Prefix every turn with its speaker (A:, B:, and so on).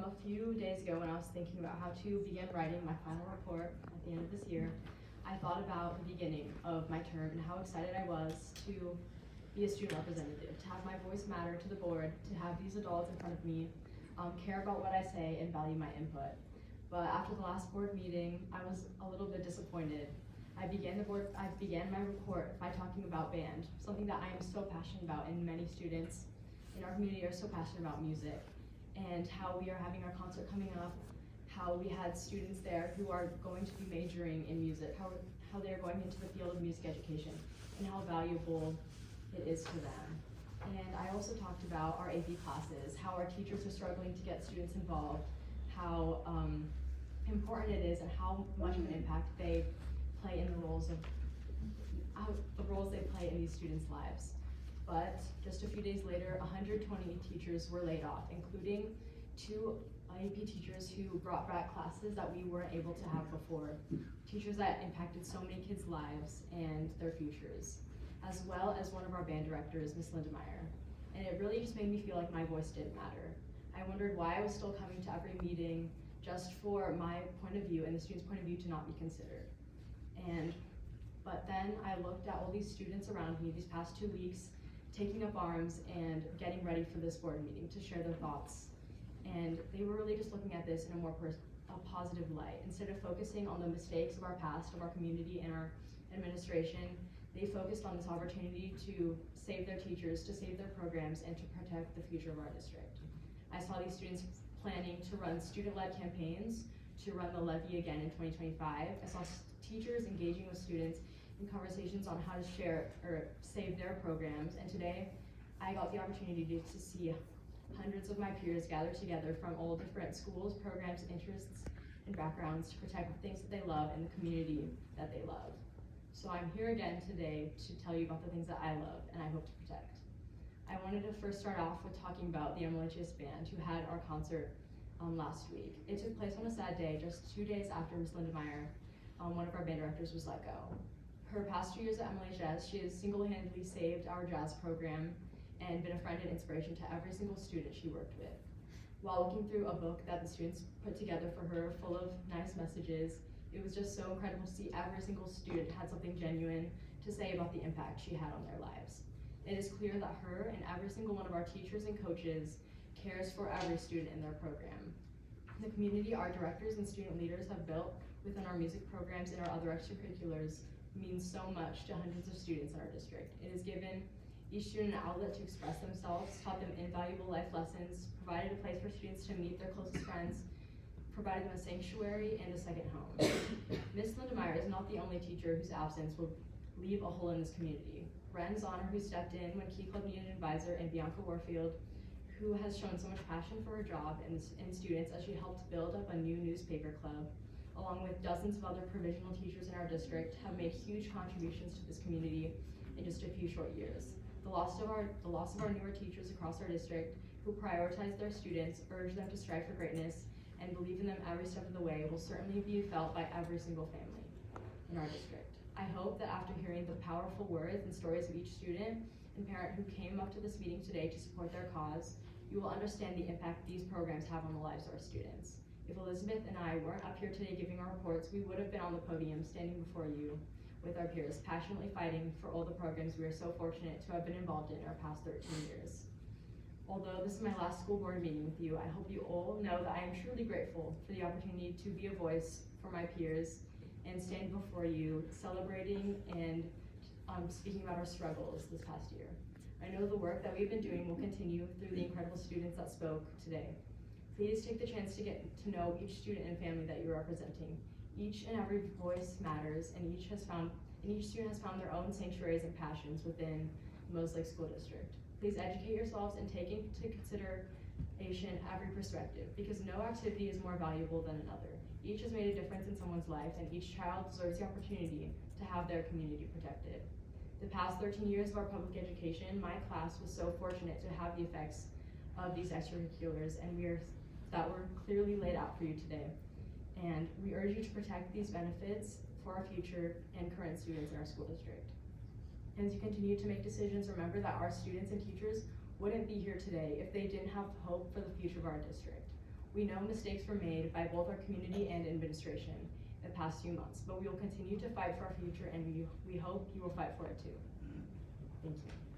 A: A few days ago when I was thinking about how to begin writing my final report at the end of this year, I thought about the beginning of my term and how excited I was to be a student representative, to have my voice matter to the board, to have these adults in front of me care about what I say and value my input. But after the last board meeting, I was a little bit disappointed. I began my report by talking about band, something that I am so passionate about, and many students in our community are so passionate about music, and how we are having our concert coming up, how we had students there who are going to be majoring in music, how they are going into the field of music education, and how valuable it is to them. And I also talked about our AP classes, how our teachers are struggling to get students involved, how important it is, and how much of an impact they play in the roles they play in these students' lives. But just a few days later, 120 teachers were laid off, including 2 AP teachers who brought back classes that we weren't able to have before, teachers that impacted so many kids' lives and their futures, as well as one of our band directors, Miss Linda Meyer. And it really just made me feel like my voice didn't matter. I wondered why I was still coming to every meeting just for my point of view and the students' point of view to not be considered. But then I looked at all these students around me these past 2 weeks, taking up arms and getting ready for this board meeting to share their thoughts. And they were really just looking at this in a more positive light. Instead of focusing on the mistakes of our past, of our community and our administration, they focused on this opportunity to save their teachers, to save their programs, and to protect the future of our district. I saw these students planning to run student-led campaigns, to run the levy again in 2025. I saw teachers engaging with students in conversations on how to share or save their programs. And today, I got the opportunity to see hundreds of my peers gather together from all different schools, programs, interests, and backgrounds to protect the things that they love and the community that they love. So I'm here again today to tell you about the things that I love and I hope to protect. I wanted to first start off with talking about the MLHS band who had our concert last week. It took place on a sad day, just 2 days after Ms. Linda Meyer, one of our band directors, was let go. Her past 2 years at MLHS, she has single-handedly saved our jazz program and been a friend and inspiration to every single student she worked with. While looking through a book that the students put together for her full of nice messages, it was just so incredible to see every single student had something genuine to say about the impact she had on their lives. It is clear that her and every single one of our teachers and coaches cares for every student in their program. The community our directors and student leaders have built within our music programs and our other extracurriculars means so much to hundreds of students in our district. It has given each student an outlet to express themselves, taught them invaluable life lessons, provided a place for students to meet their closest friends, provided them a sanctuary and a second home. Miss Linda Meyer is not the only teacher whose absence will leave a hole in this community. Ren Zahner, who stepped in when Key Club needed an advisor, and Bianca Warfield, who has shown so much passion for her job and students as she helped build up a new newspaper club, along with dozens of other provisional teachers in our district, have made huge contributions to this community in just a few short years. The loss of our newer teachers across our district who prioritize their students, urge them to strive for greatness, and believe in them every step of the way will certainly be felt by every single family in our district. I hope that after hearing the powerful words and stories of each student and parent who came up to this meeting today to support their cause, you will understand the impact these programs have on the lives of our students. If Elizabeth and I weren't up here today giving our reports, we would have been on the podium standing before you with our peers, passionately fighting for all the programs we are so fortunate to have been involved in our past 13 years. Although this is my last school board meeting with you, I hope you all know that I am truly grateful for the opportunity to be a voice for my peers and stand before you, celebrating and speaking about our struggles this past year. I know the work that we've been doing will continue through the incredible students that spoke today. Please take the chance to get to know each student and family that you're representing. Each and every voice matters, and each student has found their own sanctuaries and passions within the Mose Lake School District. Please educate yourselves and take into consideration every perspective, because no activity is more valuable than another. Each has made a difference in someone's life, and each child deserves the opportunity to have their community protected. The past 13 years of our public education, my class was so fortunate to have the effects of these extracurriculars, and that were clearly laid out for you today. And we urge you to protect these benefits for our future and current students in our school district. As you continue to make decisions, remember that our students and teachers wouldn't be here today if they didn't have hope for the future of our district. We know mistakes were made by both our community and administration in the past few months, but we will continue to fight for our future, and we hope you will fight for it too. Thank you.